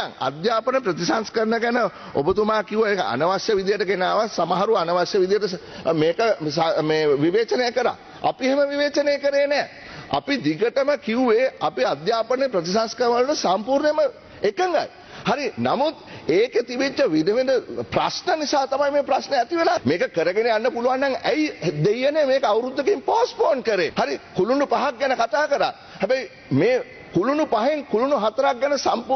නැත්තම් අධ්‍යාපන ප්‍රතිසංස්කරණ ගැන ඔබතුමා කිව්ව ඒක අනවශ්‍ය විදියට ගෙනාවා. සමහරු අනවශ්‍ය විදියට මේක මේ විවේචනය කරා. අපි එහෙම විවේචනය කරේ නැහැ. අපි දිගටම කිව්වේ අපි අධ්‍යාපන ප්‍රතිසංස්කරණ වලට සම්පූර්ණයෙන්ම එකඟයි. හරි. නමුත් ඒකේ තිබිච්ච විවිධ ප්‍රශ්න නිසා තමයි මේ ප්‍රශ්න ඇති වෙලා. මේක කරගෙන යන්න පුළුවන් නම් ඇයි දෙයියනේ මේක අවුරුද්දකින් පෝස්ට්පෝන් කරේ? හරි. කුළුණු 5ක් ගැන කතා කරා. හැබැයි මේ කුළුණු 5න් කුළුණු 4ක් ගැන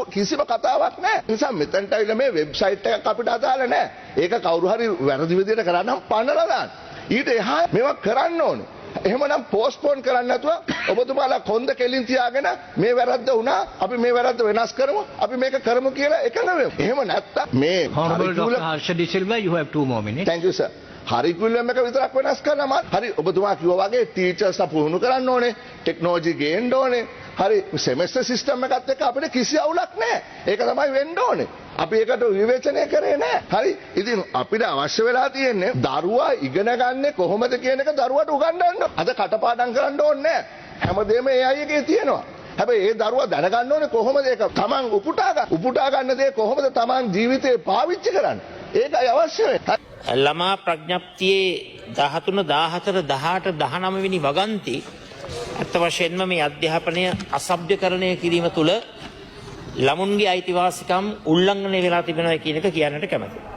කිසිම කතාවක් නැහැ. ඒ නිසා මෙතනට ඇවිල්ලා මේ වෙබ්සයිට් එකක් අපිට අදාළ නැහැ. ඒක කවුරු හරි වැරදි විදියට කරා නම් පන්නලා දාන්න. ඊට එහා මේවා කරන්න ඕනේ. එහෙමනම් පෝස්ට්පෝන් කරන්න නැතුව ඔබතුමාලා කොන්ද කෙලින් තියාගෙන මේ වැරද්ද වුණා අපි මේ වැරද්ද වෙනස් කරමු අපි මේක කරමු කියලා එකඟ වෙමු. එහෙම නැත්තම් මේ Honorable Dr. Harsha De Silva, you have 2 more minutes. Thank you sir. හරිකුලම් එක විතරක් වෙනස් කරනවා. හරි ඔබතුමා කිව්වා වගේ ටීචර්ස්ලා පුහුණු කරන්න ඕනේ, ටෙක්නොලොජි ගේන්න ඕනේ. හරි සෙමෙස්ටර් සිස්ටම් එකත් එක්ක අපිට කිසි අවුලක් නැහැ. ඒක තමයි වෙන්න ඕනේ. අපි ඒකට විවේචනය කරේ නැහැ. හරි. ඉතින් අපිට අවශ්‍ය වෙලා තියෙන්නේ දරුවා ඉගෙන ගන්න කොහොමද කියන එක දරුවාට උගන්වන්න. අද කටපාඩම් කරන්න ඕනේ නැහැ. හැමදේම ඒ අයගේ තියෙනවා. හැබැයි ඒ දරුවා දැනගන්න ඕනේ කොහොමද ඒක තමන් උපුටා ගන්න දේ කොහොමද තමන් ජීවිතේ පාවිච්චි කරන්නේ. ඒකයි අවශ්‍ය වෙන්නේ. ළමා ප්‍රඥප්තියේ 13 14 18 19 වෙනි වගන්ති අත් වශයෙන්ම මේ අධ්‍යාපනය අසභ්‍යකරණය කිරීම තුළ ළමුන්ගේ අයිතිවාසිකම් උල්ලංඝනය වෙලා තිබෙනවා කියන එක කියන්නට කැමතියි.